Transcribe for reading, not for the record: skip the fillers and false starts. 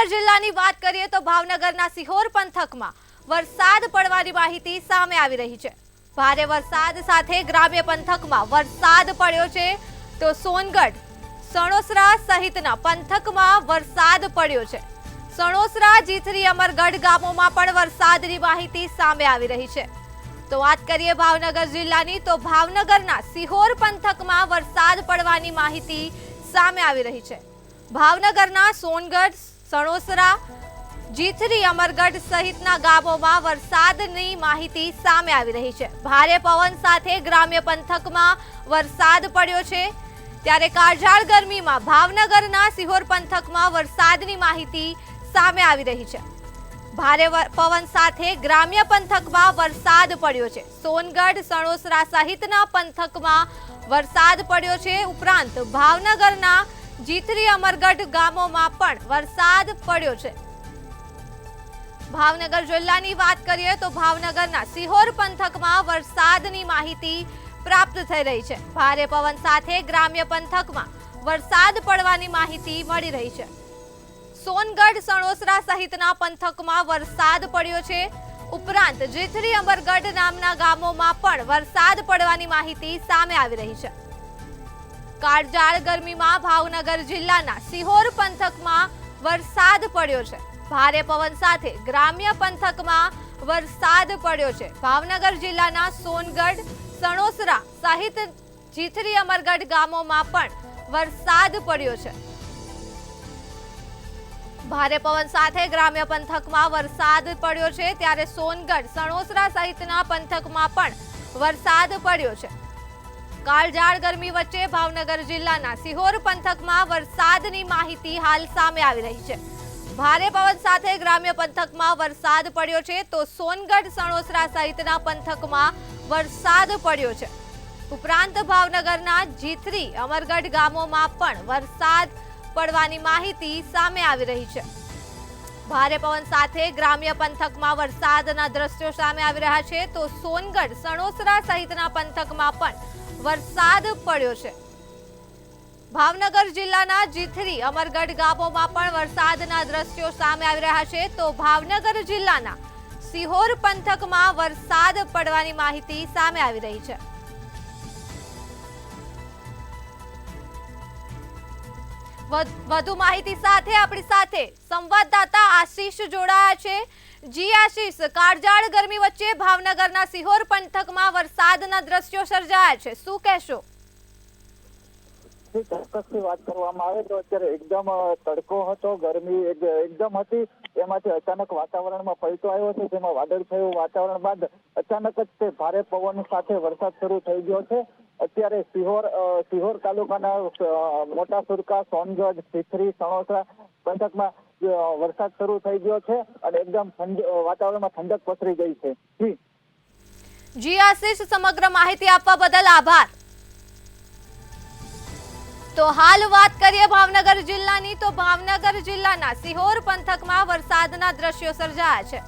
ભાવનગર જિલ્લાની વાત કરીએ તો ભાવનગરના સિહોર પંથકમાં વરસાદ પડવાની માહિતી સામે આવી રહી છે। ભારે વરસાદ સાથે ગ્રામ્ય પંથકમાં વરસાદ પડ્યો છે તો સોનગઢ, સણોસરા સહિતના પંથકમાં વરસાદ પડ્યો છે। સણોસરા, જીથરી, અમરગઢ ગામોમાં પણ વરસાદની માહિતી સામે આવી રહી છે। તો વાત કરીએ ભાવનગર જિલ્લાની તો ભાવનગરના સિહોર પંથકમાં વરસાદ પડવાની માહિતી સામે આવી રહી છે। ભાવનગરના સોનગઢ, સણોસરા, જીથરી, અમરગઢ સહિતના ગામોમાં વરસાદની માહિતી સામે આવી રહી છે। ભારે પવન સાથે ગ્રામ્ય પંથકમાં વરસાદ પડ્યો છે ત્યારે કાળઝાળ ગરમીમાં ભાવનગરના સિહોર પંથકમાં વરસાદની માહિતી સામે આવી રહી છે। ભારે પવન સાથે ગ્રામ્ય પંથકમાં વરસાદ પડ્યો છે। સોનગઢ, સણોસરા સહિતના પંથકમાં વરસાદ પડ્યો છે। ઉપરાંત ભાવનગરના જીથરી, અમરગઢ ગામોમાં પણ વરસાદ પડ્યો છે। ભાવનગર જિલ્લાની વાત કરીએ તો ભાવનગરના સિહોર પંથકમાં વરસાદની માહિતી પ્રાપ્ત થઈ રહી છે। ભારે પવન સાથે ગ્રામ્ય પંથકમાં વરસાદ પડવાની માહિતી મળી રહી છે। સોનગઢ, સણોસરા સહિતના પંથકમાં વરસાદ પડ્યો છે। ઉપરાંત જીથરી, અમરગઢ નામના ગામોમાં પણ વરસાદ પડવાની માહિતી સામે આવી રહી છે। કાળઝાળ ગરમીમાં ભાવનગર જિલ્લાના સિહોર પંથકમાં વરસાદ પડ્યો છે। ભારે પવન સાથે ગ્રામ્ય પંથકમાં વરસાદ પડ્યો છે। ભાવનગર જિલ્લાના સોનગઢ, સણોસરા સહિત જીથરી, અમરગઢ ગામોમાં પણ વરસાદ પડ્યો છે। ભારે પવન સાથે ગ્રામ્ય પંથકમાં વરસાદ પડ્યો છે ત્યારે સોનગઢ, સણોસરા સહિતના પંથકમાં પણ વરસાદ પડ્યો છે। કાળઝાળ ગરમી વચ્ચે ભાવનગર જિલ્લાના સિહોર પંથકમાં વરસાદની માહિતી હાલ સામે આવી રહી છે। ભારે પવન સાથે ગ્રામ્ય પંથકમાં વરસાદ પડ્યો છે તો સોનગઢ, સણોસરા સહિતના પંથકમાં વરસાદ પડ્યો છે। ઉપરાંત ભાવનગરના જીથરી, અમરગઢ ગામોમાં પણ વરસાદ પડવાની માહિતી સામે આવી રહી છે। ભારે પવન સાથે ગ્રામ્ય પંથકમાં વરસાદના દ્રશ્યો સામે આવી રહ્યા છે તો સોનગઢ, સણોસરા સહિતના પંથકમાં પણ વરસાદ પડ્યો છે। ભાવનગર જિલ્લાના જીથરી, અમરગઢ ગામોમાં પણ વરસાદના દ્રશ્યો સામે આવી રહ્યા છે તો ભાવનગર જિલ્લાના સિહોર પંથકમાં વરસાદ પડવાની માહિતી સામે આવી રહી છે। વધુ માહિતી સાથે આપણી સાથે સંવાદદાતા આશીષ જોડાયા છે। જી આશીષ, કાળઝાળ ગરમી વચ્ચે ભાવનગરના સિહોર પંથકમાં વરસાદના દ્રશ્યો સર્જાયા છે, શું કહેશો? ચોક્કસથી વાત કરવામાં આવે તો અત્યારે એકદમ તડકો હતો, ગરમી એકદમ હતી, એમાંથી અચાનક વાતાવરણમાં પલટો આવ્યો છે, જેમાં વાદળછાયું વાતાવરણ બાદ અચાનક જ તે ભારે પવન સાથે વરસાદ શરૂ થઈ ગયો છે। અત્યારે સિહોર તાલુકાના મોટા સુરકા, સોનગઢ, જીથરી, સણોસરા પંથકમાં વરસાદ શરૂ થઈ ગયો છે અને એકદમ વાતાવરણમાં ઠંડક પસરી ગઈ છે। જી આશીષ, સમગ્ર માહિતી આપવા બદલ આભાર। તો હાલ વાત કરીએ ભાવનગર જિલ્લાની તો ભાવનગર જિલ્લાના સિહોર પંથકમાં વરસાદના દ્રશ્યો સર્જાયા છે।